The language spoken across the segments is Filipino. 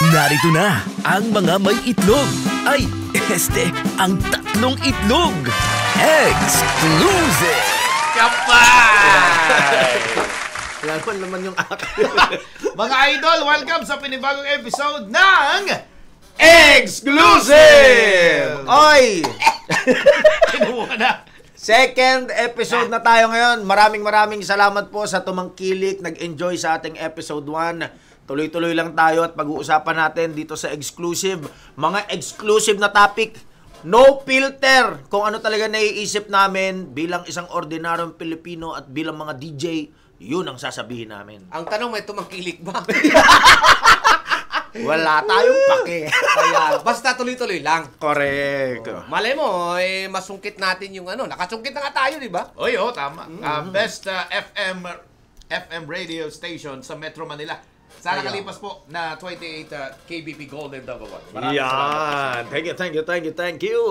Narito na ang mga may itlog. Ay, ang tatlong itlog. Exclusive! Kapay! Lalaman naman yung akin. Mga idol, welcome sa pinibagong episode ng Exclusive! Oy! Kinuha na. Second episode na tayo ngayon. Maraming salamat po sa tumangkilik, nag-enjoy sa ating episode 1. Tuloy-tuloy lang tayo at pag-uusapan natin dito sa exclusive. Mga exclusive na topic. No filter. Kung ano talaga naiisip namin bilang isang ordinaryong Pilipino at bilang mga DJ, yun ang sasabihin namin. Ang tanong, may tumangkilik ba? Wala tayong pake. Kaya, basta tuloy-tuloy lang. Correct. Malay mo, masungkit natin yung ano. Nakasungkit na nga tayo, di ba? Oy, tama. Best FM radio station sa Metro Manila. Sana kalipas po na 28 KBP Golden Double One. Maraming salamat. Thank you.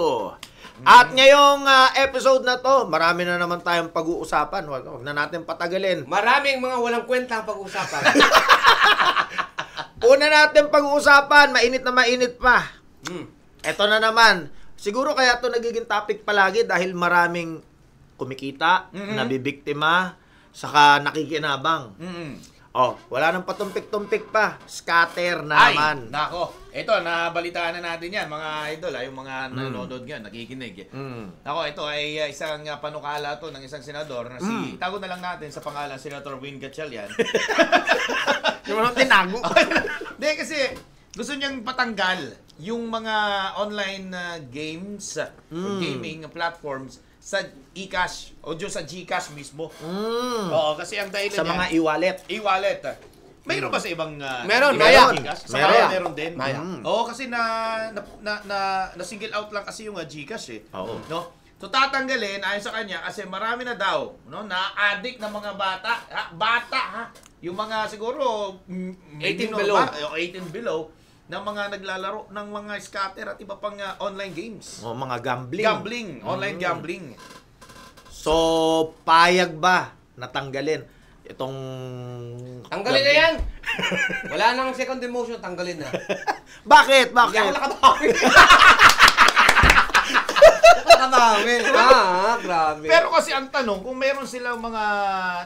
At ngayong episode na to, marami na naman tayong pag-uusapan. Huwag na natin patagalin. Maraming mga walang kwenta ang pag-uusapan. Una natin pag-uusapan, mainit na mainit pa. Eto na naman. Siguro kaya to nagiging topic palagi dahil maraming kumikita, nabibiktima, saka nakikinabang. Oh, wala nang patumpik-tumpik pa. Scatter na naman. Nako. Ito, nabalitaan na natin yan, mga idol. Yung mga nanonood nga, nakikinig. Nako, ito ay isang panukala to ng isang senador na itago na lang natin sa pangalan, Senator Win Gatchalian. Yung mga tinago. Hindi, kasi gusto niyang patanggal yung mga online games or gaming platforms sa eCash o sa GCash mismo. Oo, kasi ang dahilan sa niya, mga e-wallet. E-wallet. Mayroon ba sa ibang Meron, Maya. Maya. Sa Maya meron din. Maya. Oo, kasi na single out lang kasi yung GCash eh. Oo. No? So tatanggalin ayon sa kanya kasi marami na daw, no, na-addict ng mga bata. Bata. Yung mga siguro 18 below. 18 below ng mga naglalaro ng mga scatter at iba pang online games. O mga gambling. Online gambling. So, payag ba natanggalin itong... Tanggalin na yan! Wala nang second emotion, tanggalin na. Bakit? Hindi ako nakabawi. Nakabawi. Grabe. Pero kasi ang tanong, kung meron silang mga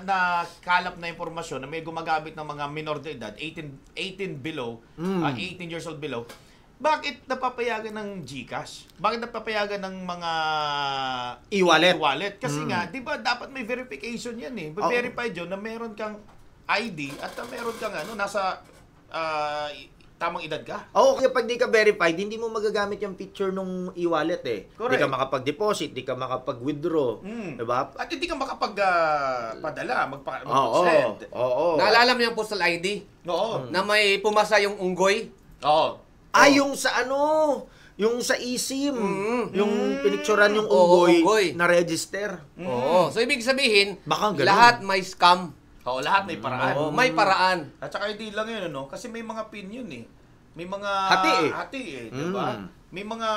nakalap na impormasyon na may gumagamit ng mga minor de edad, 18 below, 18 years old below, bakit napapayagan ng GCash? Bakit napapayagan ng mga e-wallet? Kasi nga, di ba dapat may verification yan eh. Verified yun na meron kang ID at meron kang nasa tamang edad ka. Oo, kaya pag di ka verified, hindi mo magagamit yung picture nung e-wallet eh. Correct. Di ka makapag-deposit, di ka makapag-withdraw. Diba? At hindi ka makapag-padala, mag-send. Oo. Naalala mo yung postal ID? Oo. Na may pumasa yung unggoy? Oo. Yung sa yung sa eSIM, yung pinicturan yung Oo, unggoy unggoy. na register. Oo. So, ibig sabihin, Baka ganun. lahat may scam. Oo, lahat may paraan. Oo, may paraan. At saka hindi lang yun, kasi may mga pin yun eh. May mga Hati eh, diba? May mga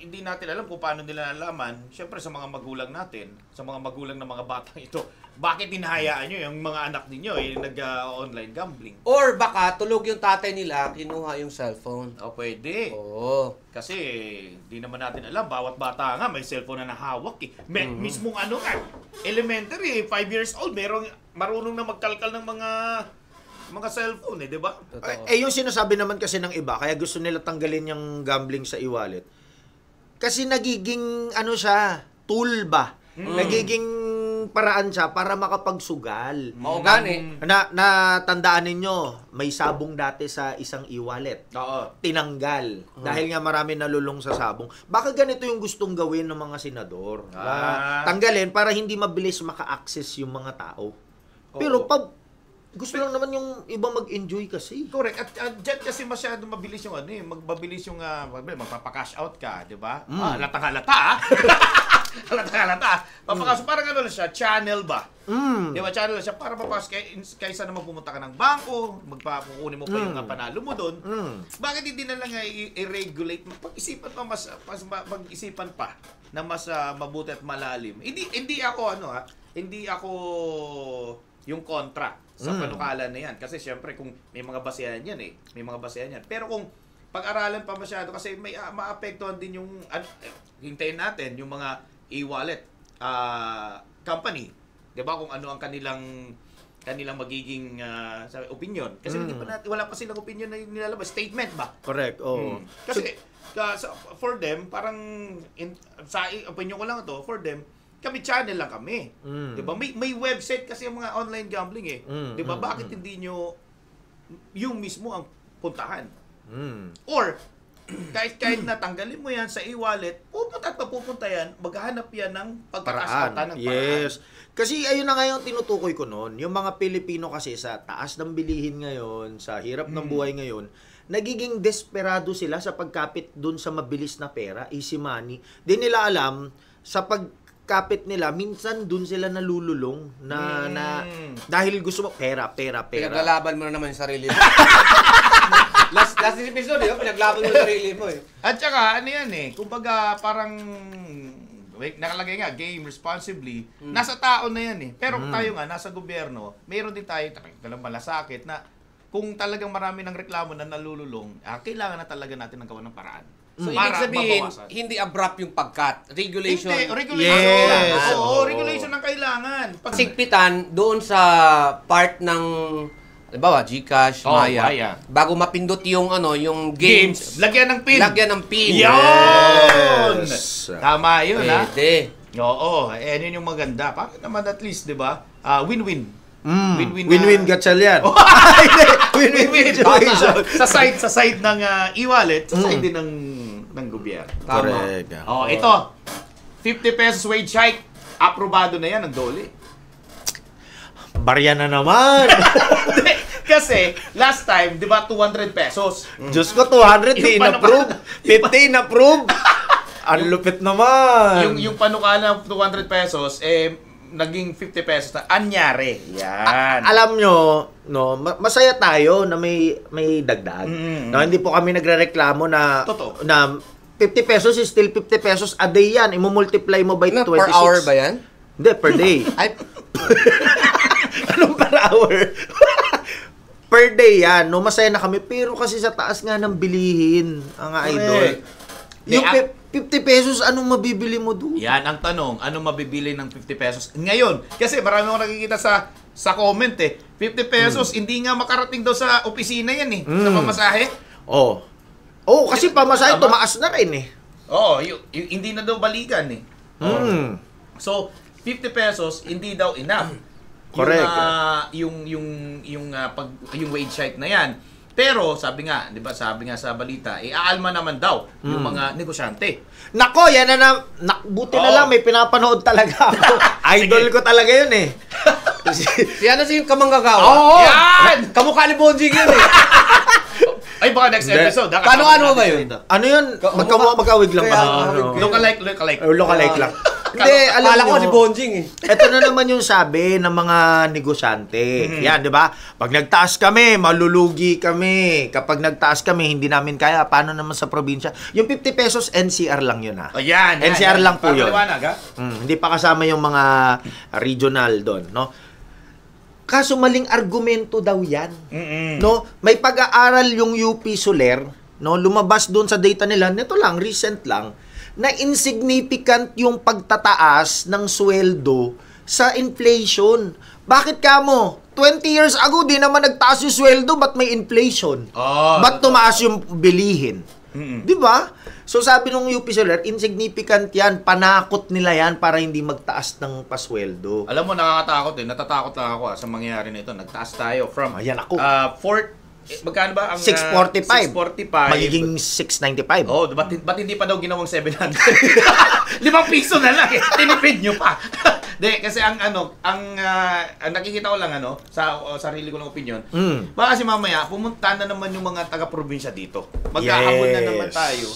hindi natin alam kung paano nila nalaman. Siyempre sa mga magulang natin, sa mga magulang ng mga batang ito, bakit hinahayaan nyo yung mga anak ninyo nag-online gambling? Or baka tulog yung tatay nila, kinuha yung cellphone. O pwede. Oo. Kasi di naman natin alam, bawat bata nga may cellphone na nahawak eh. Mismong elementary, 5 years old, marunong na magkalkal ng mga cellphone di ba? Yung sinasabi naman kasi ng iba, kaya gusto nila tanggalin yung gambling sa e-wallet. Kasi nagiging, siya, tool ba? Nagiging paraan siya para makapagsugal. Maugani. Natandaan ninyo, may sabong dati sa isang e-wallet. Oo. Tinanggal. Dahil nga marami nalulong sa sabong. Baka ganito yung gustong gawin ng mga senador. Tanggalin para hindi mabilis maka-access yung mga tao. Pero pag gusto lang naman yung ibang mag-enjoy kasi. Correct. At dyan kasi masyado mabilis yung magpapa-cash out ka, di ba? Halatang-halata. Papakaso, parang lang siya, channel ba? Di ba, channel lang siya para mapasok kaysa naman pumunta ka ng bangko, magpapukunin mo pa yung panalo mo doon. Bakit hindi na lang i-regulate? Mag-isipan pa na mas mabuti at malalim. Hindi ako yung kontra sa panukala na yan. Kasi syempre kung may mga basehan yan may mga basehan yan. Pero kung pag-aralan pa masyado kasi may maapektuhan din yung hintayin natin yung mga e-wallet company, 'di ba, kung ano ang kanilang magiging opinion. Kasi hindi pa natin, wala pa silang opinion na nilalabas, statement ba? Correct. Oh. Kasi for them parang sa opinion ko lang to, for them kami channel lang kami. 'Di ba? May website kasi ang mga online gambling 'Di ba? Bakit hindi nyo yung mismo ang puntahan? Or kahit na tanggalin mo yan sa e-wallet, pupunta yan, maghahanap yan ng pagkakasautan ng paraan. Yes. Kasi ayun na nga yung tinutukoy ko noon. Yung mga Pilipino kasi sa taas ng bilihin ngayon, sa hirap ng buhay ngayon, nagiging desperado sila sa pagkapit dun sa mabilis na pera, easy money. Di nila alam, sa pagkapit nila, minsan dun sila nalululong na dahil gusto mo, pera. Pinaglalaban mo na naman yung sarili mo. last episode, pinaglaban mo yung sarili mo At saka, ano yan kumbaga parang, nakalagay nga, game responsibly, nasa tao na yan Pero tayo nga, nasa gobyerno, mayroon din tayo, talagang malasakit na kung talagang marami ng reklamo na nalululong, kailangan na talaga natin ng gawa ng paraan. So, ibig sabihin, hindi abrupt yung pagkat. Regulation. Hindi, regulation. Yes. Oo, regulation ang kailangan. Sigpitan doon sa part ng halimbawa, GCash, Maya. Bago mapindot yung yung games, lagyan ng pin. Yun! Tama yun, Pwede. Oo, yun yung maganda. Bakit naman at least, 'di ba? Win-win. Win-win gatsal yan. Win-win situation. Sa side ng e-wallet, sa side din ng gobyerno. Correct. Ito. 50 pesos wage hike. Aprobado na yan ng DOLE. Barya na naman. Kasi, last time, di ba, 200 pesos? Diyos ko, 200 in-approve. 50 in-approve. Ang lupit naman. Yung panukala ng 200 pesos, naging 50 pesos na. Anyari. Yan. Alam nyo, no, masaya tayo na may dagdag. No, hindi po kami nagrereklamo na Totoo. na 50 pesos is still 50 pesos a day yan. I-multiply mo by 26. Per hour ba yan? Hindi, per day. Ay, Anong per hour? Per day yan. No, masaya na kami. Pero kasi sa taas nga ng bilihin, ang idol. Yung 50 pesos, anong mabibili mo doon? Yan ang tanong, ano mabibili ng 50 pesos? Ngayon, kasi marami akong nakikita sa comment 50 pesos, hindi nga makarating daw sa opisina yan sa pamasahe. Kasi pamasahe, tumaas na rin Oo, hindi na daw balikan So, 50 pesos, hindi daw enough. Correct. Yung wage hike na yan. Pero sabi nga, 'di ba? Sabi nga sa balita, aalma naman daw yung mga negosyante. Nako, yan na buti na lang may pinapanood talaga ako. Idol ko talaga 'yun si yung kamanggagawa. Yan! Kamukha ni Bonjing yun Ay, baka next episode. Paano ba yun? Ano 'yun? Magkawig lang ba? Lookalike. Lookalike lang. Hindi, alam Kala ko si Bonjing Ito na naman yung sabi ng mga negosyante. Yan, di ba? Pag nagtaas kami, malulugi kami. Kapag nagtaas kami, hindi namin kaya. Paano naman sa probinsya? Yung 50 pesos, NCR lang yun Yan. NCR lang po yun. Paliwanag, Hindi pa kasama yung mga regional doon, no? Kaso maling argumento daw yan. No? May pag-aaral yung UP Soler, no? Lumabas doon sa data nila, nito lang, recent lang, na insignificant yung pagtataas ng sweldo sa inflation. Bakit kamo? 20 years ago, di naman nagtaas yung sweldo, ba't may inflation? Ba't tumaas yung bilihin? Di ba? So sabi nung UP Solar, insignificant yan, panakot nila yan para hindi magtaas ng pasweldo. Alam mo, nakakatakot natatakot lang ako sa mangyayari nito. Nagtaas tayo from Ayan ako. magkano ba ang 645. 645. Magiging 695. Ba't hindi pa daw ginawang 700? 5 piso na lang tinipid nyo pa. Kasi ang nakikita ko lang sa sarili ko ng opinion. Baka kasi mamaya pumunta na naman yung mga taga-probinsya dito. Magkahamon na naman tayo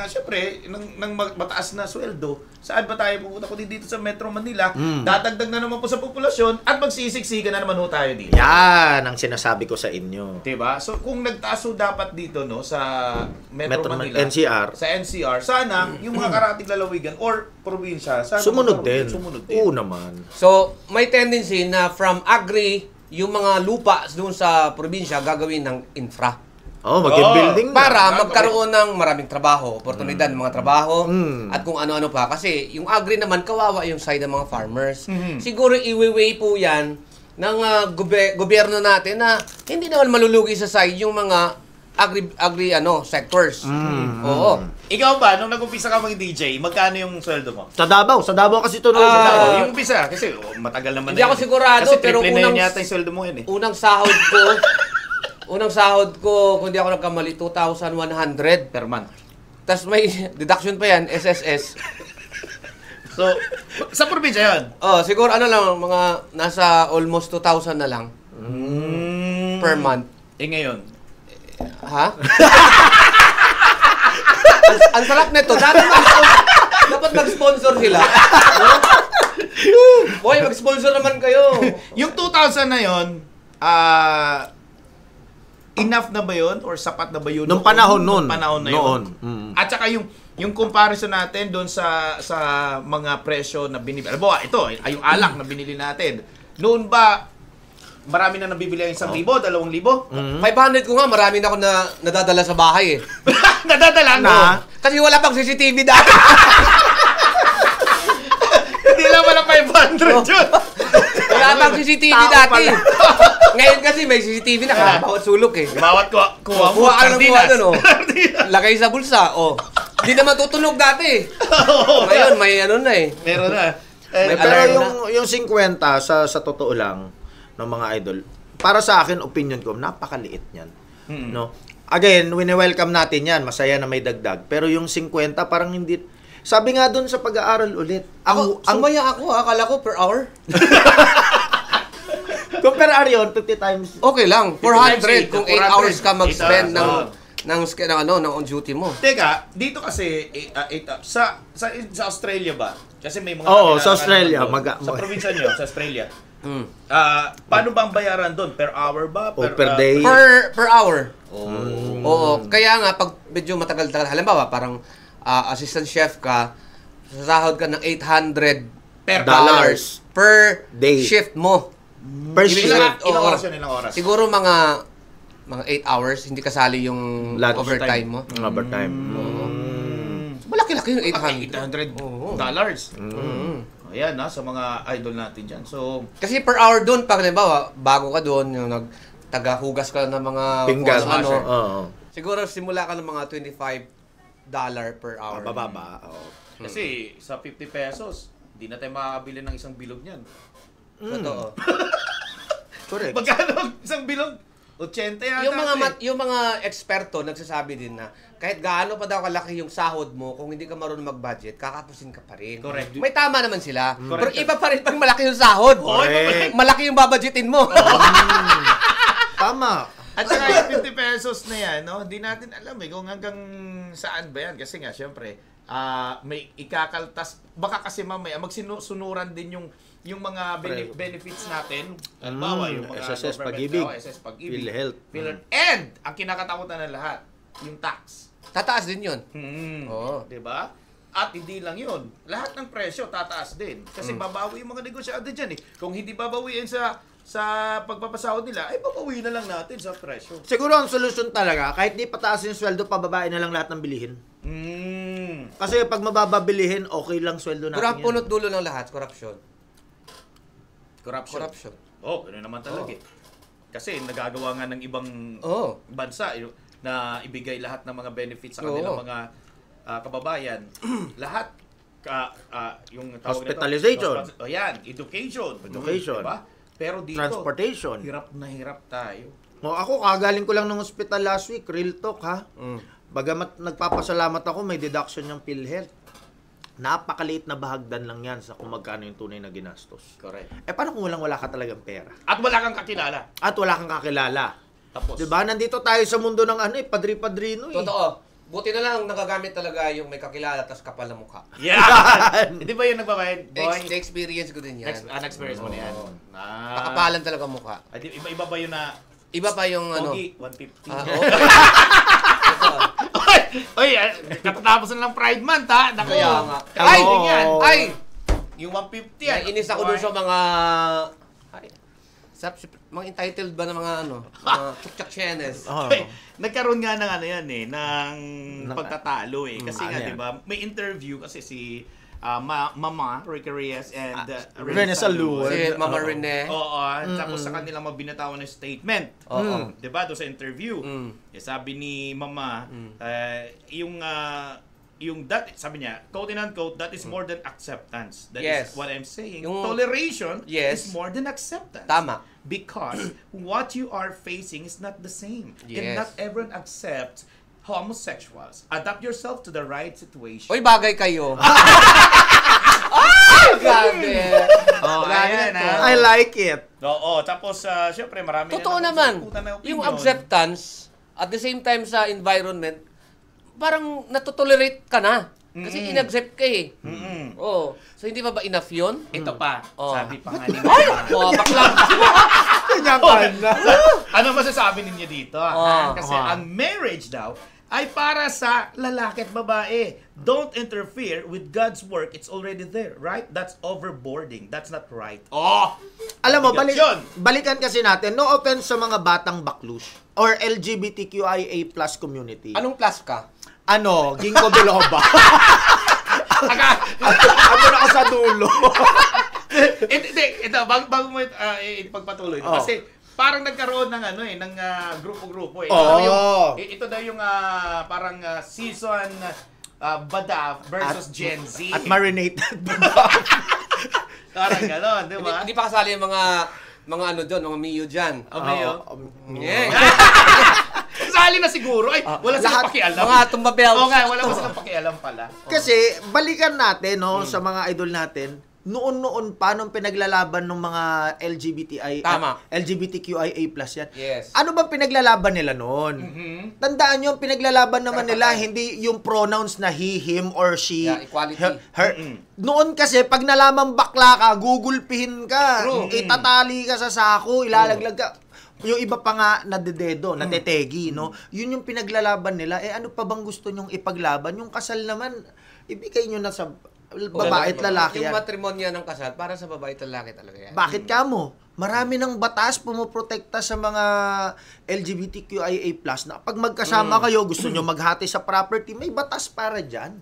syempre, ng mataas na sweldo, saan ba tayo pupunta? Kundi dito sa Metro Manila, dadagdag na naman po sa populasyon at magsisiksikan na naman ho tayo dito. Yan ang sinasabi ko sa inyo. Diba? So, kung nagtaas ho dapat dito, no, sa Metro Manila, NCR. sa NCR, sana yung mga karatig lalawigan or probinsya, sana Sumunod din. Sumunod Oo naman. So, may tendency na from agri, yung mga lupa doon sa probinsya gagawin ng infra. Maging building na. Para magkaroon ng maraming trabaho, oportunidad ng mga trabaho, at kung ano-ano pa. Kasi yung agri naman, kawawa yung side ng mga farmers. Siguro iwi-weigh po yan ng gobyerno natin na hindi naman malulugi sa side yung mga agri sectors. Oo. Ikaw ba, nung nag-umpisa ka mag-DJ, magkano yung sweldo mo? Sa Davao kasi tuloy sa Oo, Davao. yung umpisa, kasi matagal naman Hindi na ako sigurado, kasi pero triple na yun unang- yata yung sweldo mo yun eh. Unang sahod ko, kung di ako nagkamali, 2,100. Per month. Tapos may deduction pa yan, SSS. So, sa probinsya yun? Siguro mga nasa almost 2,000 na lang per month. Ngayon? Ha? ang sarap nito. Dapat mag-sponsor sila. Boy, mag-sponsor naman kayo. Yung 2,000 na yun, enough na ba yun? Or sapat na ba yun? Nung panahon Nung panahon na yun. At saka yung comparison natin doon sa mga presyo na binibili. Alam mo, ito, yung alak na binili natin. Noon ba, marami na nabibili ang 1,000, 2,000? 500 ko nga, marami na ako nadadala sa bahay eh. Nadadala na? Kasi wala pang CCTV dati. Hindi lang pala 500 yun. Wala pang CCTV dati. Ngayon kasi may CCTV na kaya bawat sulok eh. Bawat kuha mo, Kuha ka ng kuha sardinas. doon, oh. Lagay sa bulsa, oh. Hindi naman tutunog dati. Ngayon, may na eh. Meron na. May Pero alarm yung 50 sa totoo lang ng mga idol, para sa akin, opinion ko, napakaliit niyan. No? Again, wini-welcome natin yan. Masaya na may dagdag. Pero yung 50, parang hindi. Sabi nga doon sa pag-aaral ulit. Sumaya ako, akala ko per hour. Kung per hour yun, 50 times. Okay lang, 400 kung 8 hours ka mag-spend 8 hours, ng on duty mo. Teka, dito kasi sa Australia ba? Kasi may mga Oo, kakilala sa ka Australia, naman doon. Sa probinsya niyo, sa Australia. Paano ba ang bayaran doon? Per hour ba? O per day? Per hour. Oo. Kaya nga, pag medyo matagal-tagal, halimbawa, parang assistant chef ka, sasahod ka ng $800 Per dollars per day. shift mo. Per Ibig shift. sabihin, Ilang oo. oras yun? Ilang oras? Siguro mga 8 hours, hindi kasali yung Lunch overtime mo. Overtime. Malaki-laki yung $800. Ayan sa mga idol natin dyan. So, Kasi per hour doon, pag halimbawa, bago ka doon, yung tagahugas ka ng mga Pinggan. kung ano, Oo. siguro simula ka ng mga $25 per hour. Bababa. Oo. kasi sa 50 pesos, hindi na tayo makakabili ng isang bilog niyan. Totoo. Correct. Magkano isang bilog? 80 yata. Yung mga eksperto nagsasabi din na kahit gaano pa daw kalaki yung sahod mo, kung hindi ka marunong mag-budget, kakapusin ka pa rin. Correct. May tama naman sila. Correct. Pero iba pa rin pag malaki yung sahod. Correct. Malaki yung babudgetin mo. Tama. At saka yung 50 pesos na yan, no? Hindi natin alam kung hanggang saan ba yan. Kasi nga, syempre, may ikakaltas. Baka kasi mamaya, magsunuran din yung mga benefits natin. Halimbawa, yung mga SSS government, Pag-ibig. SSS Pag-ibig. PhilHealth. And, ang kinakatakutan ng lahat, yung tax. Tataas din yun. Oo. Diba? At hindi lang yun. Lahat ng presyo tataas din. Kasi babawi yung mga negosyante dyan eh. Kung hindi babawiin sa pagpapasahod nila, ay babawiin na lang natin sa presyo. Siguro ang solusyon talaga, kahit di pataas yung sweldo, pababain na lang lahat ng bilihin. Kasi pag mabababilihin, okay lang sweldo natin Pero ang yan. punot dulo ng lahat, corruption. Corruption. Ganoon naman talaga eh. Kasi nagagawa nga ng ibang bansa na ibigay lahat ng mga benefits sa kanilang mga kababayan. Lahat yung tawag Hospitalization. nito. Yan, education. Diba? Pero dito, Transportation. hirap na hirap tayo. Ako, kagaling ko lang ng hospital last week. Real talk, ha? Bagamat nagpapasalamat ako, may deduction yung PhilHealth. Napakaliit na bahagdan lang yan sa kung magkano yung tunay na ginastos. Correct. Paano kung wala ka talagang pera? At wala kang kakilala. At wala kang kakilala. Tapos. Diba? Nandito tayo sa mundo ng padri-padrino eh. Totoo. Buti na lang nagagamit talaga yung may kakilala tapos kapal na mukha. Yeah! Hindi ba yung nagbabayad? Boy? Experience ko din yan. Experience mo na yan. Pakapalan talaga mukha. Iba ba yun na... Iba pa yung ano. Pogi, 150. Okay. Oy, katatapos na lang Pride Month, ha? Kaya nga. Ay! Ay! Yung 150 yan. Naiinis ako dun sa mga... mga entitled ba na mga ano? Mga tchuk-tchuk-chenes. Nagkaroon nga ng ano yan ng pagtatalo eh. Kasi nga, yan? di ba, may interview kasi si Mama Ricky Reyes and Rene Salud. Si Mama Rene. Oo, tapos sa kanilang mabinatawan ng statement. Oo. Di ba, doon sa interview. Sabi ni Mama, yung that, sabi niya, quote and unquote, that is more than acceptance. That is what I'm saying. Yung, toleration is more than acceptance. Tama. Because what you are facing is not the same. And not everyone accepts homosexuals. Adapt yourself to the right situation. Uy, bagay kayo. Ay, grabe. I like it. Oo, tapos syempre marami Totoo naman. Yung acceptance, at the same time sa environment, parang natutolerate ka na. Kasi in-accept ka eh. Oh, so hindi ba enough yun? Ito pa, sabi pa nga ni Bakla. Kanyang kanya. Ano masasabi ninyo dito? Kasi ang marriage daw ay para sa lalaki at babae. Don't interfere with God's work. It's already there, right? That's overboarding. That's not right. Alam mo, balikan kasi natin, no offense sa mga batang baklush or LGBTQIA+ community. Anong plus ka? Ginkgo biloba. Ano na ako sa dulo. Ito, bago mo ipagpatuloy. Kasi parang nagkaroon ng ng grupo-grupo eh. Ito daw yung parang season Badaf versus Gen Z. At marinated Badaf. Parang gano'n, di ba? Hindi pa kasali yung mga ano doon, mga Mio dyan. Mio? Yeah. Kasali na siguro. Ay, wala silang pakialam. Mga tumbabels. Oo nga, wala silang pakialam pala. Kasi, balikan natin, sa mga idol natin, noon pa, nung pinaglalaban ng mga LGBTQIA+ yan. Yes. Ano bang pinaglalaban nila noon? Tandaan nyo, pinaglalaban naman nila, hindi yung pronouns na he, him, or she. Yeah, equality. Her. Noon kasi, pag nalaman bakla ka, gugulpihin ka. Itatali ka sa sako, ilalaglag ka. Yung iba pa nga nadededo, natetegi, no? Yun yung pinaglalaban nila. Ano pa bang gusto nyong ipaglaban? Yung kasal naman, ibigay nyo na sa babae at lalaki yan. Yung matrimonya ng kasal, para sa babae at lalaki talaga yan. Bakit ka mo? Marami ng batas pumoprotekta sa mga LGBTQIA+ na pag magkasama kayo, gusto nyo maghati sa property, may batas para dyan.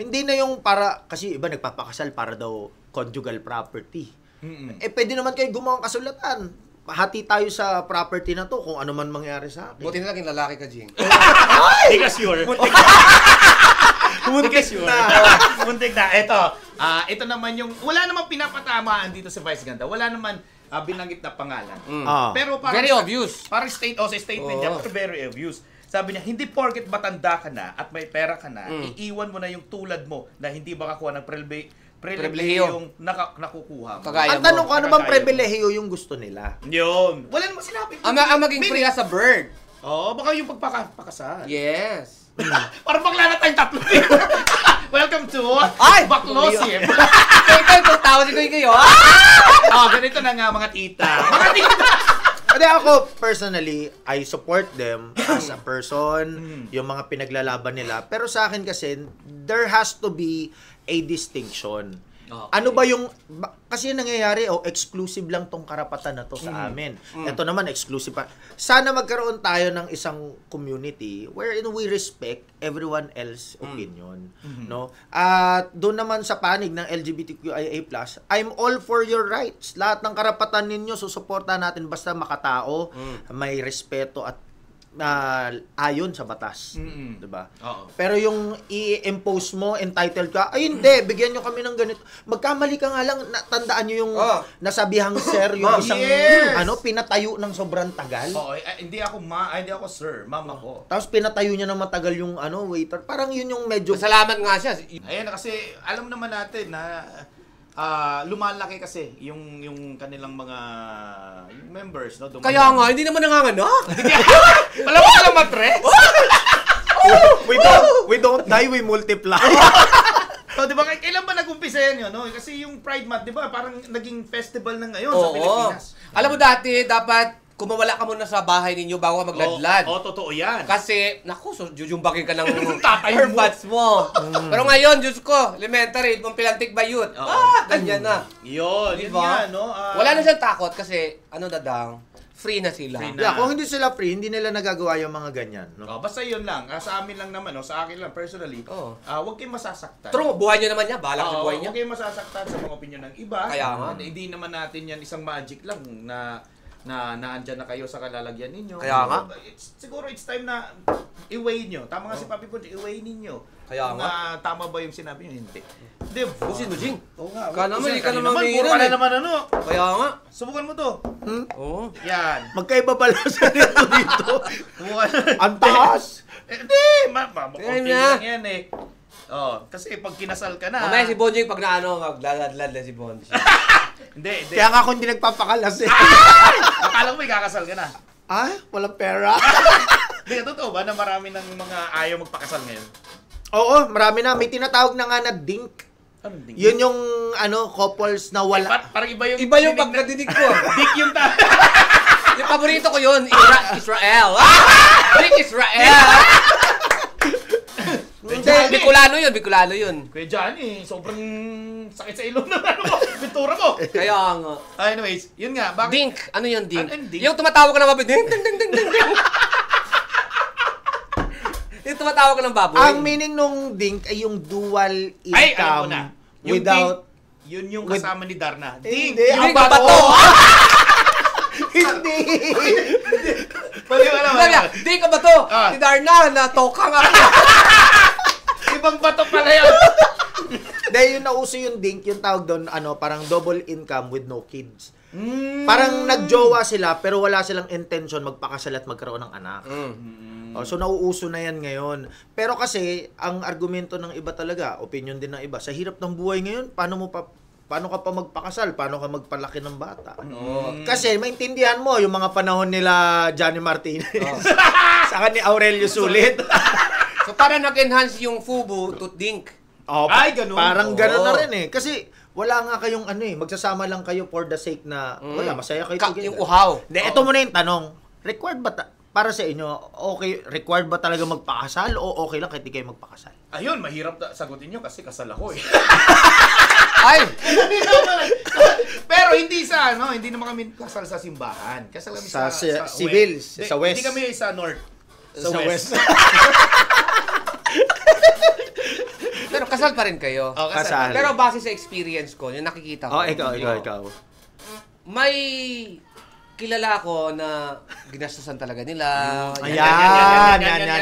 Hindi na yung para, kasi iba nagpapakasal para daw conjugal property. Pwede naman kayo gumawang kasulatan. Hati tayo sa property na to kung ano man mangyari sa akin. Buti na lang yung lalaki ka, Jing. Hindi ka sure. Muntik na. Muntik na. Ito naman yung, wala namang pinapatamaan dito sa Vice Ganda. Wala naman binanggit na pangalan. Pero parang, very obvious. Parang sa statement niya, pero very obvious. Sabi niya, hindi porket matanda ka na at may pera ka na, iiwan mo na yung tulad mo na hindi makakuha ng pribilehiyong nakukuha mo. Ang tanong ko, ano bang pribilehiyo yung gusto nila? Yun. Wala namang sinabi. Ang maging free as a bird. Baka yung pagpakasal. Yes. Parang bakla na tayong tatlo. Welcome to Baklosip. Ikaw, tawag kayo. Ganito na nga mga tita. Mga tita! Kasi ako, personally, I support them as a person, yung mga pinaglalaban nila. Pero sa akin kasi, there has to be a distinction. Ano ba yung, kasi nangyayari, exclusive lang tong karapatan na to sa amin. Ito naman, exclusive pa. Sana magkaroon tayo ng isang community wherein we respect everyone else's opinion. No? At doon naman sa panig ng LGBTQIA+, I'm all for your rights. Lahat ng karapatan ninyo, susuportahan natin basta makatao, may respeto at ayon sa batas. Diba? Pero yung i-impose mo, entitled ka, ay hindi, bigyan nyo kami ng ganito. Magkamali ka nga lang, tandaan nyo yung nasabihang sir, yung isang pinatayo ng sobrang tagal. Hindi ako sir, mama ko. Tapos pinatayo niya ng matagal yung waiter. Parang yun yung medyo... Masalamat nga siya. Ayan, kasi alam naman natin na lumalaki kasi yung kanilang mga members, no? Kaya nga, hindi naman nanganganak. Wala mo lang matres? With We don't die, we multiply. So, di ba, kailan ba nag-umpisa yan yun? No? Kasi yung Pride Month, di ba, parang naging festival na ngayon sa Pilipinas. Alam mo dati, dapat kumawala ka muna sa bahay ninyo bago ka magladlad. Totoo yan. Kasi, naku, jujumbagin ka ng Tatay mo. earbuds mo. Pero ngayon, Diyos ko, elementary, kung pilantik bayut. Ganyan na. Yun, Diba? yun yan, no? Wala na siyang takot kasi, dadang, free na sila. Free na. Yeah, kung hindi sila free, hindi nila nagagawa yung mga ganyan. No? Basta yun lang. Sa amin lang naman, sa akin lang, personally, huwag kayong masasaktan. True, buhay nyo naman niya. Bahala sa buhay niya. Huwag kayong masasaktan sa mga opinion ng iba. Kaya nga. Hindi naman natin yan isang magic lang na naandyan na kayo sa kalalagyan ninyo. Kaya nga. Siguro it's time na i-weigh nyo. Tama nga si Papi Punch, i-weigh ninyo. Kaya nga. Tama ba yung sinabi nyo? Hindi. Diba? Sino, Jing? Oo nga. Ka naman, Kasi hindi ka naman puro minginan ka na eh. naman Kaya nga. Subukan mo to. Oo. Yan. Magkaiba pala sa dito. Subukan. Ang taas! Hindi. Makunti Kaya na. lang yan eh. Kasi pag kinasal ka na. Mamaya si Bonjing pag maglaladlad na si Bonjing. Hindi. Kaya nga ako hindi nagpapakalas eh. Akala mo may kakasal ka na. Walang pera. Hindi, totoo ba na marami ng mga ayaw magpakasal ngayon? Oo, marami na. May tinatawag na nga na dink. Anong ding? Yun yung couples na wala. Parang iba yung... Iba yung pagkadinig ko. Dick yung ta... Yung paborito ko yun, Israel. Dick Israel. Bicolano yun. Kuya Johnny, sobrang sakit sa ilong ng pintura mo. Kaya nga. Anyways, yun nga. Bakit? Dink. Ano yun, dink? Ano yung dink? Yung tumatawag ka ng baboy. Ding, ding, ding, ding, ding, ding. Yung tumatawag ka ng baboy. Ang meaning nung dink ay yung dual income Ay, alam ko na. Yung without... Yun yung kasama ni Darna. Ding! Hindi, Ding ang ka bato. bato. Hindi. Pwede yung alam. Sabi niya, dink ka ba to? Si Darna, natoka nga. Ibang bato pala yun. Dahil yung nauso yung dink, yung tawag doon, parang double income with no kids. Parang nagjowa sila, pero wala silang intention magpakasal at magkaroon ng anak. So nauuso na yan ngayon. Pero kasi, ang argumento ng iba talaga, opinion din ng iba, sa hirap ng buhay ngayon, paano ka pa magpakasal? Paano ka magpalaki ng bata? Kasi maintindihan mo yung mga panahon nila Johnny Martinez. Saka ni Aurelio Sulit. So para nag-enhance yung FUBU to dink. Ay, ganun. Parang ganun na rin eh. Kasi wala nga kayong magsasama lang kayo for the sake na wala, masaya kayo together. Yung uhaw. Ito muna yung tanong. Required ba para sa inyo, required ba talaga magpakasal o okay lang kahit di kayo magpakasal? Ayun, mahirap sagutin nyo kasi kasal ako eh. Ay! Pero hindi naman kami kasal sa simbahan. Kasal kami Sa sa civil, west. sa west. Hindi kami sa north. Sa west. Pero kasal pa rin kayo. Kasal. Pero base sa experience ko, yung nakikita ko. Ikaw. May kilala ko na ginastusan talaga nila. Yan.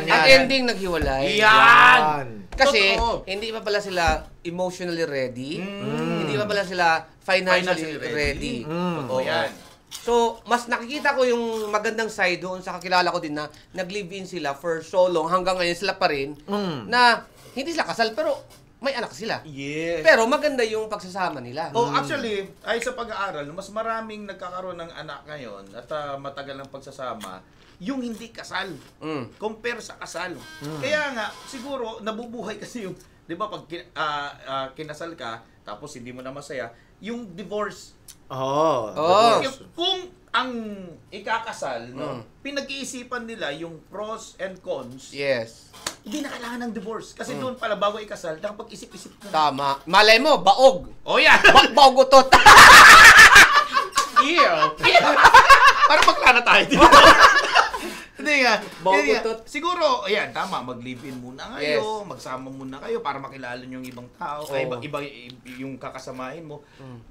Ang ending naghiwalay. Yan! Kasi Totoo. hindi pa pala sila emotionally ready. Hindi pa pala sila financially ready. Totoo yan. So, mas nakikita ko yung magandang side doon sa kakilala ko din na nag-live-in sila for so long, hanggang ngayon sila pa rin, na hindi sila kasal pero may anak sila. Yes. Pero maganda yung pagsasama nila. Actually, ay sa pag-aaral, mas maraming nagkakaroon ng anak ngayon at matagal ng pagsasama, yung hindi kasal. Compare sa kasal. Kaya nga, siguro, nabubuhay kasi yung, di ba, pag kinasal ka, tapos hindi mo na masaya, yung divorce. Kung ang ikakasal, pinag-iisipan nila yung pros and cons, Yes. hindi na kailangan ng divorce. Kasi doon pala, bago ikasal, nakapag-isip-isip ka. Tama. Malay mo, baog. Oh, yan! Baog utot. Ew! Parang bakla na tayo dito. Hindi nga. Bagutot. Siguro, ayan, tama, mag-live-in muna kayo, Yes. magsama muna kayo para makilala nyo yung ibang tao, iba yung kakasamahin mo,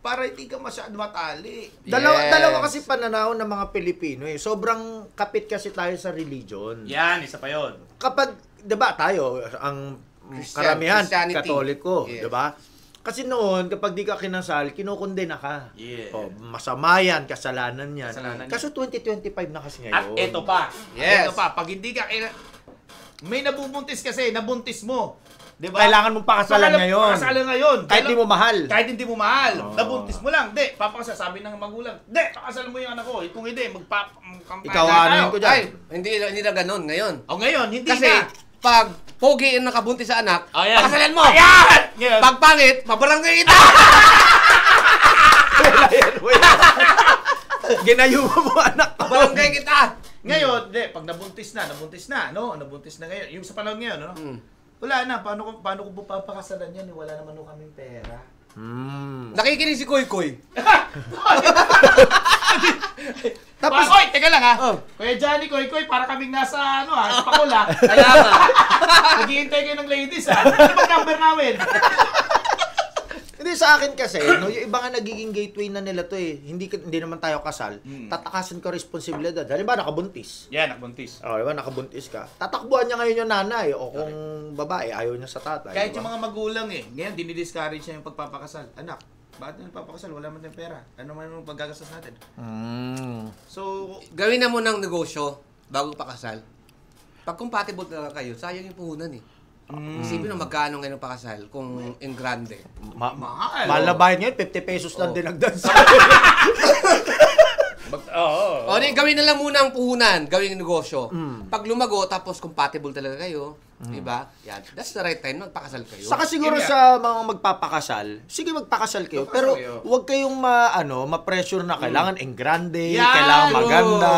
para hindi ka masyado matali. Dalawa kasi pananaw ng mga Pilipino eh. Sobrang kapit kasi tayo sa religion. Yan, isa pa yun. Kapag, 'di ba, tayo ang karamihan Christianity. Katoliko, Yes. 'di ba? Kasi noon, kapag di ka kinasal, kinokondena ka. Yeah. Masama yan, kasalanan yan. Kasalanan yan. Kaso 2025 na kasi ngayon. At eto pa. Yes. Eto pa, pag hindi ka may nabubuntis kasi, nabuntis mo. Diba? Kailangan mong pakasalan ngayon. Pakasalan ngayon. Kahit di mo mahal. Kahit hindi mo mahal. Nabuntis mo lang. Hindi, papakasal. Sabi ng magulang, hindi, pakasalan mo yung anak ko. Kung hindi, Ikaw, ano yun ko dyan? Ay, hindi na ganun ngayon. O ngayon, hindi Kasi, na. pag pogi ang nakabuntis sa anak, Ayan. pakasalan mo. Ayan! Ngayon, Pag pangit, pabarangay kita. Ginayuma mo anak ko. Pabarangay kita. ngayon, pag nabuntis na, no? Nabuntis na ngayon. Yung sa panahon ngayon, no? Wala na. Paano ko papakasalan yan? Wala naman ho kaming pera. Nakikinig si Koy Koy. Tapos, oy, teka lang ha. Oh. Kuya Johnny, Koy, para kaming nasa, sa pakula. Kaya nga. Naghihintay kayo ng ladies, ha? Ano bang number namin? Hindi sa akin kasi, no, yung iba nga nagiging gateway na nila to eh. Hindi naman tayo kasal. Tatakasan ko responsibilidad. Halimbawa, nakabuntis. Yan, nakabuntis. O, diba, nakabuntis ka. Tatakbuhan niya ngayon yung nanay. O kung babae, ayaw niya sa tatay. Kahit diba? yung mga magulang ngayon dinidiscourage niya yung pagpapakasal. Anak, bakit na nagpapakasal? Wala man tayong pera. Ano man yung paggagastos natin? So, Gawin na mo ng negosyo bago pakasal. Pag compatible talaga kayo, sayang yung puhunan eh. Isipin mo magkano ngayon ang pakasal kung in grande. mahal. Mahal na bayad ngayon, 50 pesos lang dinagdag sa O, gawin na lang muna ang puhunan, gawin yung negosyo. Pag lumago, tapos compatible talaga kayo, diba? Yan. That's the right time, magpakasal kayo. Saka siguro sa mga magpapakasal, sige magpakasal kayo, pero huwag kayong ma-pressure na kailangan en grande, Yan! kailangan maganda.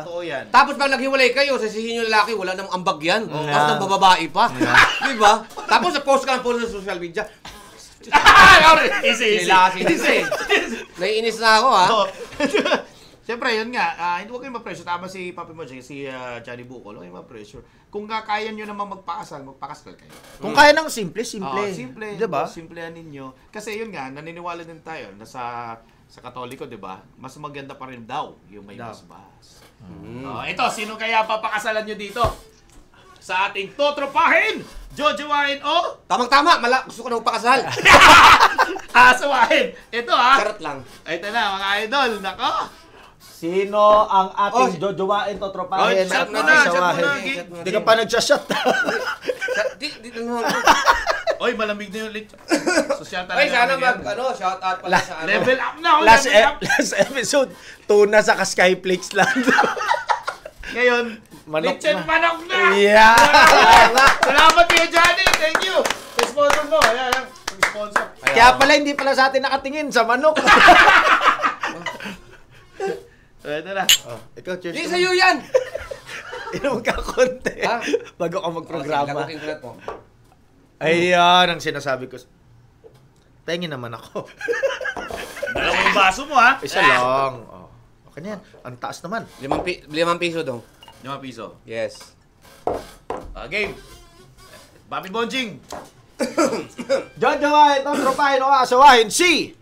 Totoo yan. Tapos pag naghiwalay kayo, sasihin yung lalaki, wala namang ambag yan. Tapos nang bababae pa. Diba? Tapos post ka ng post sa social media. Easy. Naiinis na ako, ha? Siyempre, yun nga, hindi huwag kayong ma-pressure. Tama si Papi mo, si Johnny Bucol, huwag kayong ma-pressure. Kung kaya nyo naman magpakasal kayo. Kung kaya ng simple. Simple. Diba? Simplehan ninyo. Kasi yun nga, naniniwala din tayo na sa Katoliko, di ba? Mas maganda pa rin daw yung may basbas. Ito, sino kaya papakasalan nyo dito? Sa ating totropahin, jojowain o Tamang-tama, gusto ko na magpakasal. asawahin. Ito Charot lang. Ito na, mga idol. Nako. Sino ang ating jojowain, totropahin, shot at mo na, asawahin? Hindi ka pa nagsashot. Oy, malamig na yung lit. Social talaga. Ay, sana yan. shout out pala sa ano. Level up na. last level up. episode, tuna sa Skyflix lang. Ngayon, Manok Litchen na. manok na. Yeah. Salamat kayo, Johnny. Thank you. Sa sponsor mo. Ayan, sponsor. Kaya pala hindi pala sa atin nakatingin sa manok. Ito na. Ikaw, cheers. Hindi sa'yo yan! Inom ka konti. Ha? Bago ka magprograma. Lagutin ko na to. Ayan ang sinasabi ko. Tingin naman ako. Dalawang baso mo, ha? Isa lang. Oh. Okay na yan. Ang taas naman. 5 piso dong. 5 piso. Yes. Game. Bobby Bonjing. Jojowain, totropahin o asawahin si...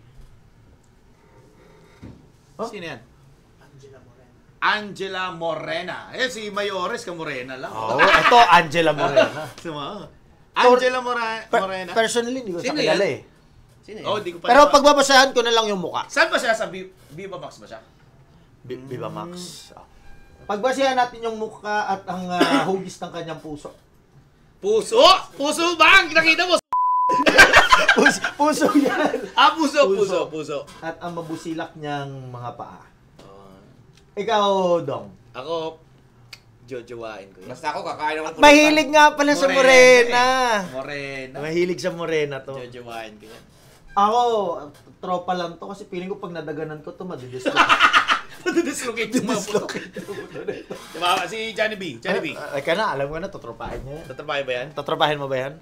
Sino yan? Angela Morena. Si Mayores ka Morena lang. Oh, ito Angela Morena. Angela Morena. Personally, hindi ko sa Sino kilala yan? eh. Sino Oh, yan? di ko pa. Pero pagbabasahan ko na lang yung muka. Saan ba siya? Sa Viva Max ba siya? Viva Max. Pagbasahan natin yung muka at ang hugis ng kanyang puso. Puso? Puso ba? Nakita mo? Puso yan. Puso. At ang mabusilak niyang mga paa. Ikaw, Dong. Ako, jojowain ko yan. Basta ako, kakain ako. Mahilig nga pala sa Morena. Morena. Mahilig sa Morena to. Jojowain ko yan. Ako, tropa lang to kasi feeling ko pag nadaganan ko to madidislocate. Dislocate yung mga puto. Diba? Si Johnny B. Ay ka na, alam ko na, totropahin niya. Tatrabaho ba yan? Totropahin mo ba yan?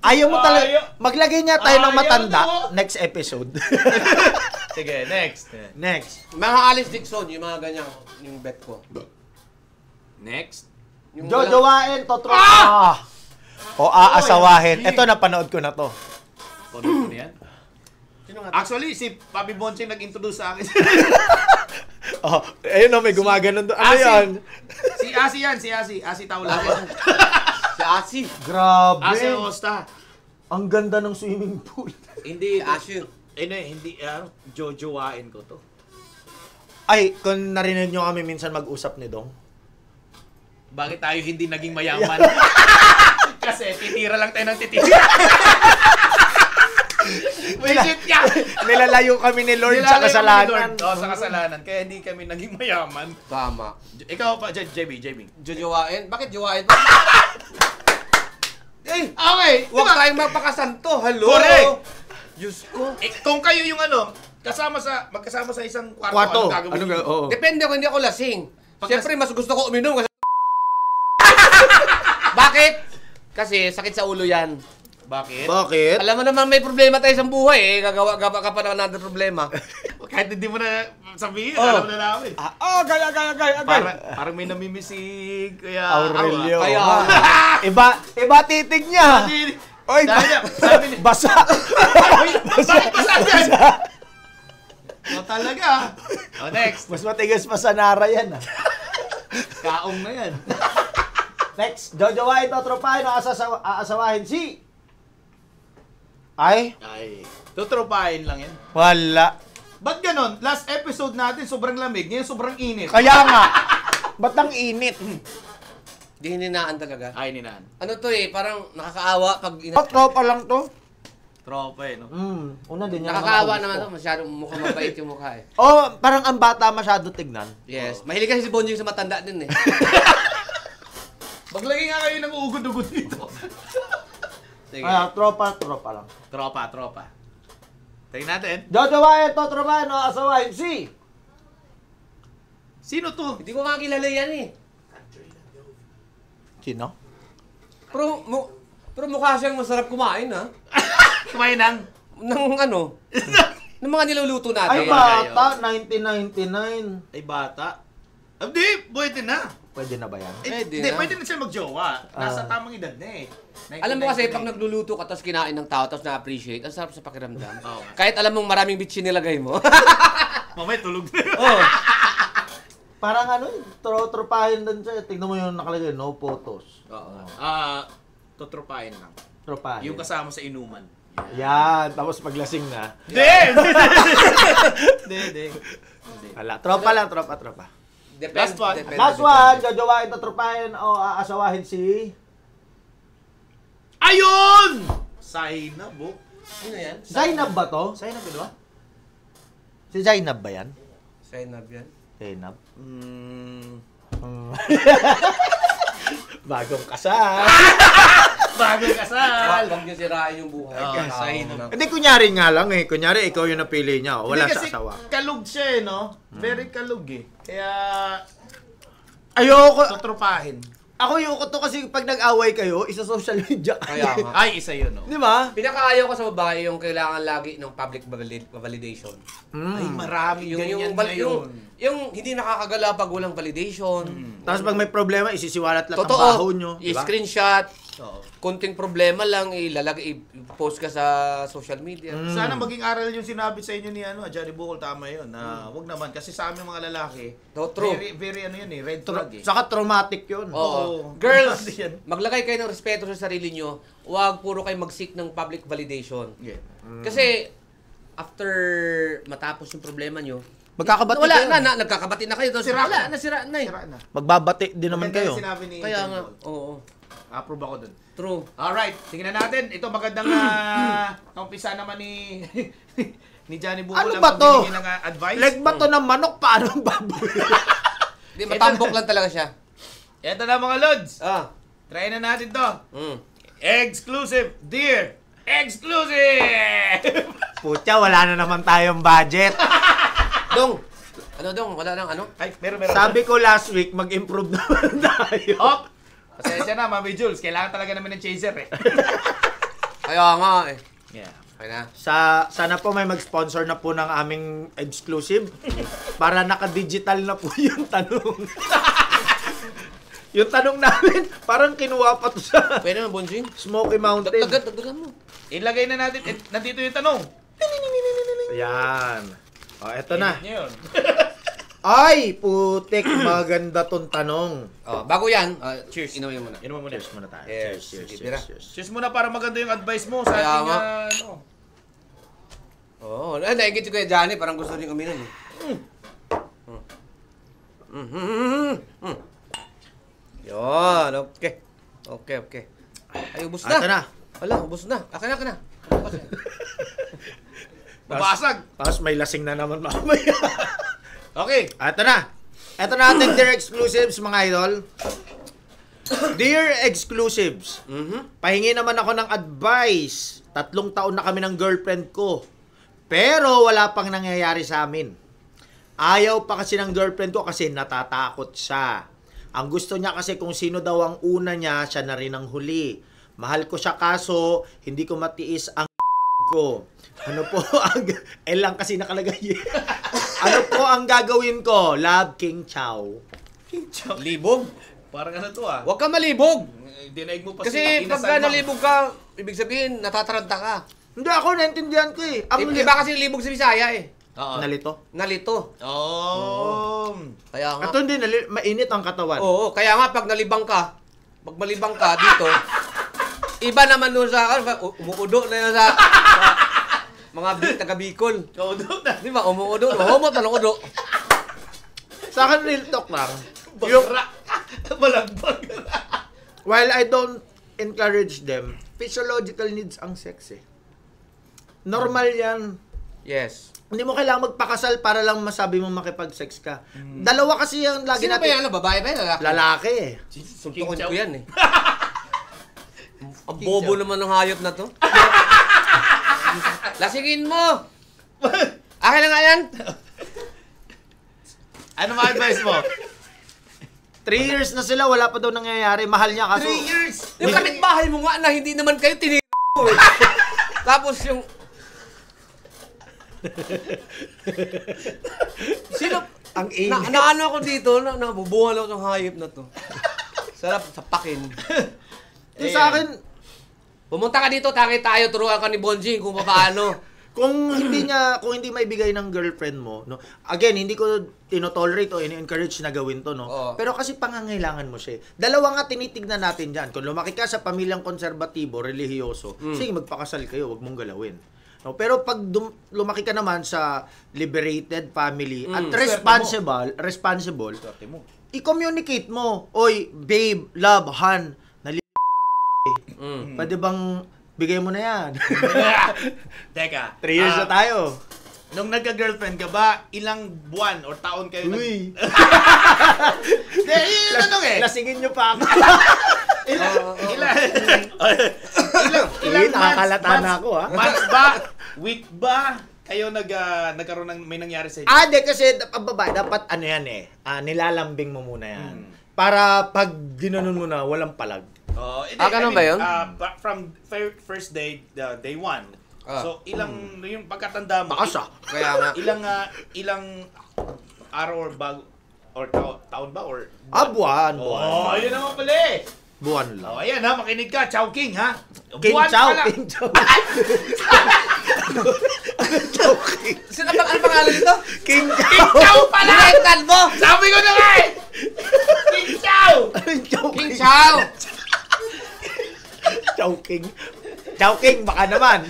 Ayaw mo talaga. Maglagay niya tayo ng Ayaw matanda mo. next episode. Sige, next. Next. Mga Alice Dixon, yung mga ganyan, yung bet ko. Next. Yung Jojowain, totropa. O aasawahin. Ito, napanood ko na to. Panood ko na yan. Sino nga? Actually, si Papi Bonching nag-introduce sa akin. Oh, ayun o, may gumaganon doon. Ano yan? Si Asi yan, si Asi. Asi Taula. Si Asi. Grabe. Asi Osta. Ang ganda ng swimming pool. Hindi, Si Asi. hindi, jojowain ko to. Ay, kung narinig nyo kami minsan mag-usap ni Dong. Bakit tayo hindi naging mayaman? Kasi titira lang tayo ng titira. Legit yan! Nilalayo kami ni Lord sa kasalanan. Oo, sa kasalanan. Kaya hindi kami naging mayaman. Tama. Ikaw pa, JB. Jojowain? Bakit jowain pa? Okay, Huwag diba? tayong magpakasanto. Hello? Correct. Diyos ko. Kung kayo yung magkasama sa isang kwarto, Kwarto. anong gagawin Ano niyo? ga? Oo. Depende kung hindi ako lasing. Siyempre, mas gusto ko uminom kasi... Bakit? Kasi sakit sa ulo yan. Bakit? Bakit? Alam mo naman may problema tayo sa buhay eh. Gagawa ka pa ng another problema. Kahit hindi mo na sabihin, Oh. alam na namin. Gaya. Parang may namimisig, kaya... Aurelio. Kaya... Iba titig niya. Oy, Sabi ni... basa. Bakit ba sabi yan? Talaga. Next. Mas matigas pa sa Nara yan. Kaong na yan. Next, jojowain to tropahin o aasawahin si... Ay, Tutropahin lang yan. wala. Ba't ganon? Last episode natin, sobrang lamig. Ngayon, sobrang init. Kaya nga. Ba't ang init? Di hininaan talaga. Ay, ninaan. Ano to eh, parang nakakaawa pag... Tropa lang to. Tropa no? Una din yan. Nakakaawa naman to. Masyadong mukhang mabait yung mukha eh. Oh, parang ang bata masyado tignan. Yes. Mahilig kasi si Bonjing sa matanda din eh. Maglagay nga kayo ng ugod-ugod dito. Sige. Tropa lang. Tropa. Tingnan natin. Jojowain to tropahin o aasawahin si... Sino to? Hindi ko makakilala yan eh. Sino? Pero mukha siyang masarap kumain ha. Kumain ng... Ng ano? ng mga niluluto Ay, natin. bata, 1999. Ay, bata. Hindi, pwede na. Pwede na ba yan? Pwede Hindi, na. pwede na siya magjowa. Nasa tamang edad na eh. Alam mo kasi, 1999. pag nagluluto ka tapos kinain ng tao tapos na-appreciate, ang sarap sa pakiramdam. Oo. Kahit alam mong maraming bitchin nilagay mo. Mamaya tulog na yun. oh. Parang ano, tropahin din siya. Tignan mo yung nakalagay, no photos. Oo. Tutropahin lang. Tropahin. Yung kasama sa inuman. Yan, tapos paglasing na. Hindi. Wala, tropa lang, tropa. Depende, Last one. depende, Last depende. one, jojowain to tropahin o aasawahin si... Ayun! Zainab, oh. Sino yan? Zainab ba to? Zainab, di ba? Si Zainab ba yan? Zainab yan. Zainab. Mm. Bagong kasal. Bagong kasal. Huwag niyo sirain yung buhay. Oo, Kaya Zainab. Hindi, kunyari nga lang eh. Kunyari, ikaw yung napili niya. Wala Hindi, sa kasi asawa. kalug siya eh, no? Very kalug eh. Kaya, Ayoko. tutropahin. Ako yung to kasi pag nag-away kayo, isa social media. Kaya nga. Ay, isa yun, no? Di ba? Pinakaayaw ko sa babae yung kailangan lagi ng public validation. Ay, marami ganyan ngayon. Yung hindi nakakagala pag walang validation. Tapos pag may problema, isisiwalat lang ang Totoo. baho nyo. Di ba? I-screenshot. Oo. Kunting problema lang, i-post ka sa social media. Sana maging aral yung sinabi sa inyo ni Johnny Bukol, tama yun. Na wag naman, kasi sa aming mga lalaki, No, true. very ano yun eh, red flag eh. Saka traumatic yun. Oo. Oo. Girls, Yan. maglagay kayo ng respeto sa sarili nyo. Huwag puro kayo mag-seek ng public validation. Yeah. Kasi, after matapos yung problema nyo, Magkakabati wala kayo. na, nagkakabati na kayo. Tapos Sira wala na. na, sira na eh. Sira na. Magbabati din naman Maganda kayo. yung sinabi ni Kaya Johnny nga, Bukol. oo. Approve ako dun. True. Alright, tingnan natin. Ito magandang umpisa naman ni ni Johnny Bukol Ano ang ba to? pagbibigay ng advice. Leg ba to ng manok? Paano ang baboy? Di, matambok lang talaga siya. Ito na mga lods. Ah. Try na natin to. Mm. Exclusive, dear. Exclusive! Putya, wala na naman tayong budget. Dong, ano dong? Wala nang ano? Ay, meron. Sabi ko last week, mag-improve naman tayo. Oh! Pasensya na, Mami Jules. Kailangan talaga namin ng chaser eh. Kaya nga eh. Yeah. Okay na. Sana po may mag-sponsor na po ng aming exclusive para naka-digital na po yung tanong. Yung tanong namin, parang kinuha pa to sa Pwede naman, Bonjing. Smoky Mountain. Dagdagan mo. Ilagay na natin. Nandito yung tanong. Ayan. O, eto na. Yun. Ay, putik, maganda tong tanong. Oh, bago yan, cheers. Inumin mo na. Yun mo muna. Cheers muna tayo. Yes. Cheers, Sige, cheers, tira. cheers. Cheers muna para maganda yung advice mo sa Kaya ating nga. ano. Oo, naigit si Kuya Johnny, parang gusto rin uminom eh. Yun, okay. Okay. Ay, ubos na. Ito na. Wala, ubos na. Akin na. Babasag. Tapos may lasing na naman mamaya. Okay. Ito na. Ito na ating dear exclusives, mga idol. Dear exclusives, pahingi naman ako ng advice. 3 taon na kami ng girlfriend ko. Pero wala pang nangyayari sa amin. Ayaw pa kasi ng girlfriend ko kasi natatakot siya. Ang gusto niya kasi kung sino daw ang una niya, siya na rin ang huli. Mahal ko siya kaso hindi ko matiis ang ko. Ano po ang... lang kasi nakalagay. Ano po ang gagawin ko? Love, King Chow. King Chow. Libog. Parang ano to ah. Huwag ka malibog. Dinaig mo pa Kasi pagka nalibog ka, ibig sabihin, natataranta ka. Hindi ako, naintindihan ko eh. Ang Iba kasi libog sa Bisaya eh. Oo. Nalito. Nalito. Oh. Kaya nga. Ito hindi, mainit ang katawan. Oo, kaya nga pag malibang ka dito, iba naman doon sa, umuudo na yun sa mga taga Bicol. Kaudo na. Di ba, umuudo, mahumot na udo. Sa akin, real talk lang. Bagra. Malagbag. While I don't encourage them, physiological needs ang sex eh. Normal yan. Yes. Hindi mo kailangan magpakasal para lang masabi mong makipag-sex ka. Dalawa kasi yung lagi Sino ba yan? Babae ba yan? Lalaki? Lalaki eh. Suntukin ko yan eh. Ang bobo naman ng hayop na to. Lasingin mo! Akin na nga yan! Ano ma-advise mo? 3 years na sila, wala pa daw nangyayari. Mahal niya kaso... 3 years! Yung kapitbahay mo nga na hindi naman kayo tinira mo eh. Tapos yung... Sino? Ang init. Naano ako dito, nabubuhan ako ng hayop na to. Sarap sa pakin. Yung sa akin, Pumunta ka dito, tayo, turuan ka ni Bonjing kung paano. kung hindi maibigay ng girlfriend mo, no. Again, hindi ko tinotolerate o ini-encourage na gawin to, no. Oo. Pero kasi pangangailangan mo siya. Dalawa nga tinitignan natin diyan. Kung lumaki ka sa pamilyang konserbatibo, relihiyoso, sige magpakasal kayo, wag mong galawin. No, pero pag lumaki ka naman sa liberated family at responsible, Swerte mo. i-communicate mo, oy, babe, love, han, pwede bang bigay mo na yan? Teka. 3 years na tayo. Nung nagka-girlfriend ka ba, ilang buwan or taon kayo Uy. Yun tanong eh. Lasingin nyo pa ako. Ilang nakakalata na ako, ha? Months ba? Week ba? Kayo nagkaroon ng may nangyari sa inyo? Di kasi babae, dapat ano yan eh. Nilalambing mo muna yan. Para pag ginanon mo na, walang palag. Ganun ba yun? From first day, day 1. Ah. So, ilang, yung pagkatanda mo, Bakas Kaya nga. ilang araw or bago, or taon ba? Or buwan. Oh, yun naman pala eh. Buwan lang. Oh, ayan ha, makinig ka, Chow King ha. King Buwan Chow, pa lang. King Chow. Chow King. Ano pangalan nito? King King Chow pala! Direktan mo! Sabi ko na nga eh! King Chow! Chow King King. Chow! Chow King. Chow King, baka naman.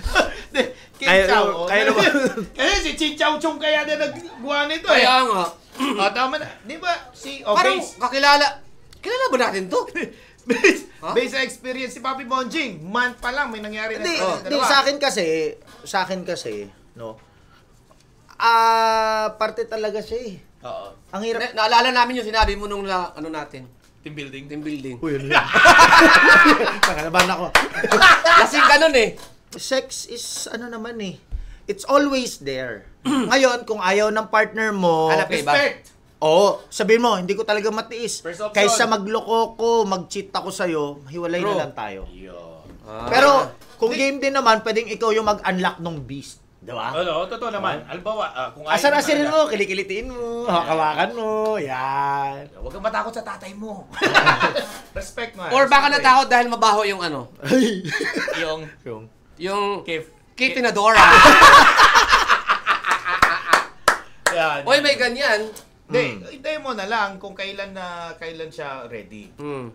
King Kaya- Chow. kaya naman. Kasi si Chi Chow Chung kaya na naggawa nito eh. Kaya nga. Tama na. Di ba? Parang kakilala. Kilala ba natin to? Based sa experience si Papi Bonjing, month pa lang may nangyari na Hindi, sa hindi, sa akin kasi, no, parte talaga siya eh. Oo. Ang hirap. Naalala namin yung sinabi mo nung ano natin. Team building. Team building. Uy, yun lang. Nakalaban ako. Lasing ka nun eh. Sex is, ano naman eh, it's always there. Ngayon, kung ayaw ng partner mo, Hanap ka iba. Respect. sabihin mo, hindi ko talaga matiis. First option. Kaysa magloko ko, mag-cheat ako sa'yo, hiwalay True. na lang tayo. Yo. Pero, kung game din naman, pwedeng ikaw yung mag-unlock ng beast. Diba? Ano, totoo naman. Albawa, kung Asa na mo sinin talaga- mo, kilikilitiin mo, hakawakan mo, yan. Huwag kang matakot sa tatay mo. Respect mo. Or baka natakot dahil mabaho yung ano. Yung Yung Kif. Kitty na Dora. Yan. Oy, may ganyan. Hindi, hintayin mo na lang kung kailan siya ready.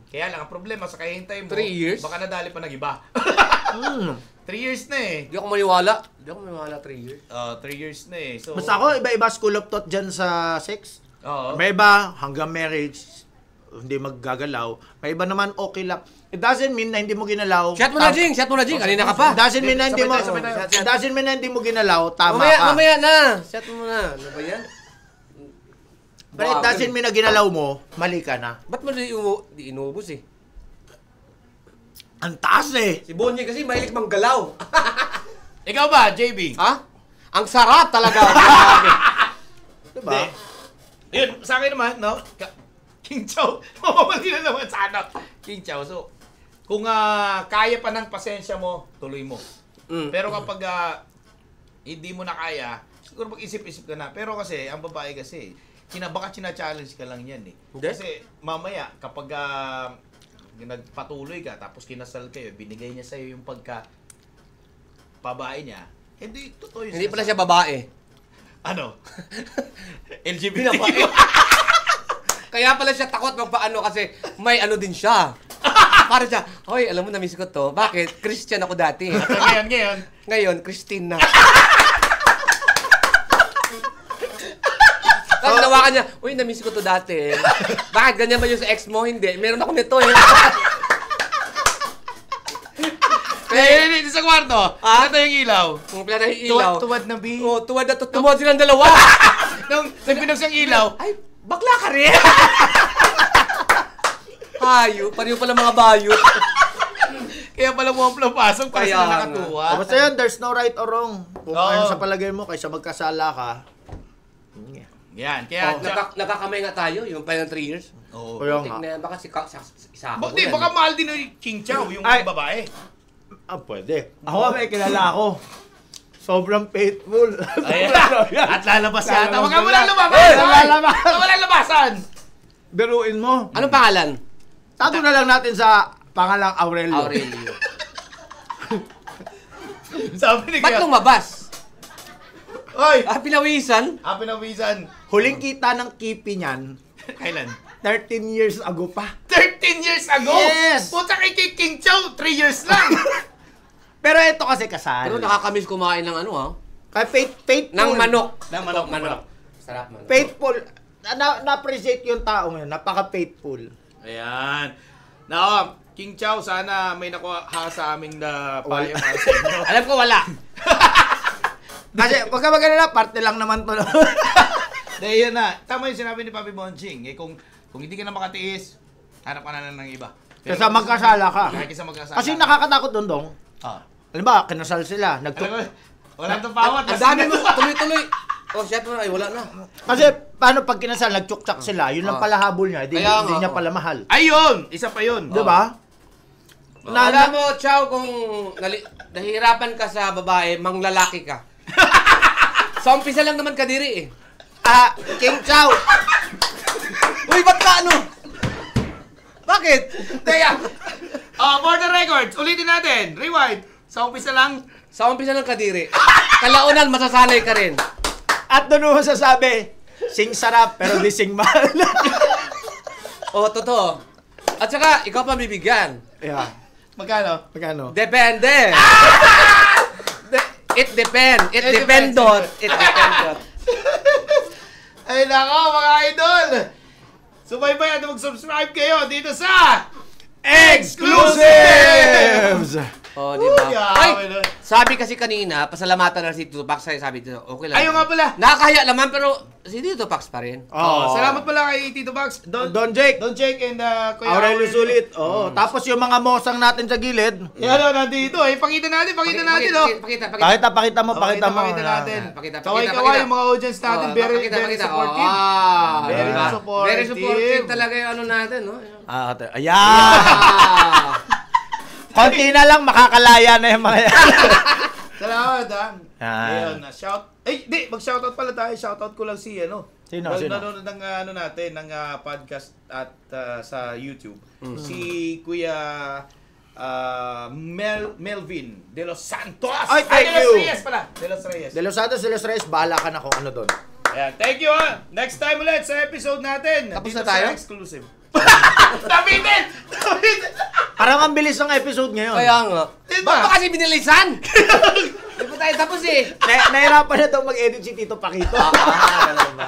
Kaya lang, ang problema sa kaya hintayin mo, 3 years? baka nadali pa ng iba. 3 years na eh. Hindi ako maniwala. 3 years. 3 years na eh. So, Basta ako, iba-iba school of thought dyan sa sex. Oo. May iba, hanggang marriage, hindi maggagalaw. May iba naman, okay lang. It doesn't mean na hindi mo ginalaw. Shot mo na, Jing. Kanina ka pa. It doesn't mean na hindi mo, Sabay tayo. it doesn't mean na hindi mo ginalaw, tama ka. Mamaya na. Shot mo na. Ano ba yan? But it doesn't mean na ginalaw mo, mali ka na. Ba't mo di inubos eh? Ang taas eh. Si Bonnie kasi mahilig manggalaw. Ikaw ba, JB? Ha? Ang sarap talaga. Grabe. Diba? Yun, sa akin naman, no? King Chow. Mamamali na naman sa ano. King Chow. So, kung kaya pa ng pasensya mo, tuloy mo. Pero kapag hindi mo na kaya, siguro mag-isip-isip ka na. Pero kasi, ang babae kasi, baka china-challenge ka lang yan eh. Kasi mamaya, kapag nagpatuloy ka, tapos kinasal kayo, binigay niya sa'yo yung babae niya, hindi totoo yun. Hindi pala siya babae. Ano? LGBT. Kaya pala siya takot magpaano kasi may ano din siya. Para siya, hoy, alam mo na-miss ko to. Bakit? Christian ako dati. At Ngayon, Christine na. Tapos nawakan niya, uy, na-miss ko to dati. Bakit ganyan ba yung sa ex mo? Hindi. Meron ako nito eh. Dito sa kwarto, ito yung ilaw. Kung pala na yung ilaw. Tuwad na, B. Oh, tuwad na to. Tumawad silang dalawa. Nung pinugs yung ilaw, Ay, bakla ka rin. Hayo, pareho pala mga bayot. kaya pala mo ang pasok para Kaya sila nga. nakatuwa. Basta yan, there's no right or wrong. Kung Oo. ano sa palagay mo, kaysa magkasala ka. Yan, kaya... Nakakamay nga tayo, yung pa ng 3 years. Oo. Kaya Putik nga. na yan, baka isa ako. Di, baka mahal din yung King Chow, yung Ay. babae. Pwede. Ako may kilala ako. Sobrang faithful. Ayan. At lalabas yata. Lalabas Huwag ka mo na. lang lumabas. Ay, Ay, lalabas. huwag ka mo lang labasan. Biruin mo. Anong pangalan? Tago na lang natin sa pangalang Aurelio. Aurelio. Sabi ni Ba't Kuya. lumabas? Oy! Pinawisan? Pinawisan. Huling kita ng kipi niyan, Kailan? 13 years ago pa. 13 years ago? Yes! Puta kay King Chow, 3 years lang. Pero ito kasi kasal. Pero nakakamiss kumain ng ano ha? Kaya faithful. Ng manok. Ng manok. Sarap manok. Faithful. Na-appreciate yung tao ngayon. Napaka-faithful. Ayan. Now, King Chow, sana may nakuha sa aming na payo para sa inyo. Alam ko wala. Kasi wag ka maganda, parte lang naman to. Dahil yun na. Tama yung sinabi ni Papi Bonching. Eh, kung hindi ka na makatiis, hanap ka na lang ng iba. Pero Kasi magkasala ka. Kaysa magkasala. Kasi nakakatakot doon, Dong. Ah. Alam ba, kinasal sila. Alam mo, walang tupawat. Ang dami mo, tuloy-tuloy. Oh, shit mo na. Ay, wala na. Kasi paano pag kinasal, nagtsuktsak sila, yun lang pala habol niya. Hindi Kaya nga, niya pala mahal. Ayun! Isa pa yun. Di ba? Alam mo, Chow, kung nahihirapan ka sa babae, manglalaki ka. Sa umpisa lang naman kadiri eh. King Chow! Uy, ba't ka ano? Bakit? Teka. For the records, ulitin natin. Rewind. Sa umpisa lang. Sa umpisa lang kadiri. Kalaunan, masasanay ka rin. At doon mo sasabi, sing sarap pero di sing mahal. Oh, totoo. At saka, ikaw pa bibigyan. Yeah. Magkano? Magkano? Depende. It depend. It dependot. It dependot. Ay nako mga idol! Subaybay at mag-subscribe kayo dito sa Exclusives! Oh, di ba? Ay, Ay, sabi kasi kanina, pasalamatan na si Tito Pax. Sabi dito, okay lang. Ayun nga pala. Nakakahiya naman, pero si Tito Pax pa rin. Salamat pala kay Tito Bugs. Don Jake. Don Jake and Kuya Aurelio Sulit. Tapos yung mga mosang natin sa gilid. Yan o, nandito. Pakita natin, pakita natin o. Pakita Pakita mo. Pakita Natin. Kaway-kaway yung mga audience natin. Very supportive. Very Diba? supportive. Very supportive talaga yung ano natin, no? Ayan! Ah. Konti na lang, makakalaya na yung mga yan. Salamat ha. Yan. Ayun, mag-shoutout pala tayo. Shoutout ko lang si Sino? nanonood ng natin ng podcast at sa YouTube. Si Kuya Melvin De Los Santos. Ay, thank De Los you. Reyes pala. De Los Reyes. De Los Reyes, bahala ka na kung ano doon. Ayan, thank you ha. Next time ulit sa episode natin. Tapos dito na tayo? Sa exclusive. Tabitin! Parang ang bilis ng episode ngayon. Kaya nga. Diba? Ba't ba kasi binilisan? Di ba tayo tapos eh? Nahirapan na itong mag-edit si Tito Paquito. Ganun ba?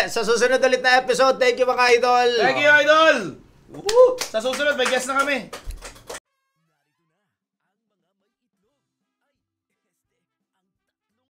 Sa susunod ulit na episode, thank you mga idol. Thank you, idol! Sa susunod, may guest na kami.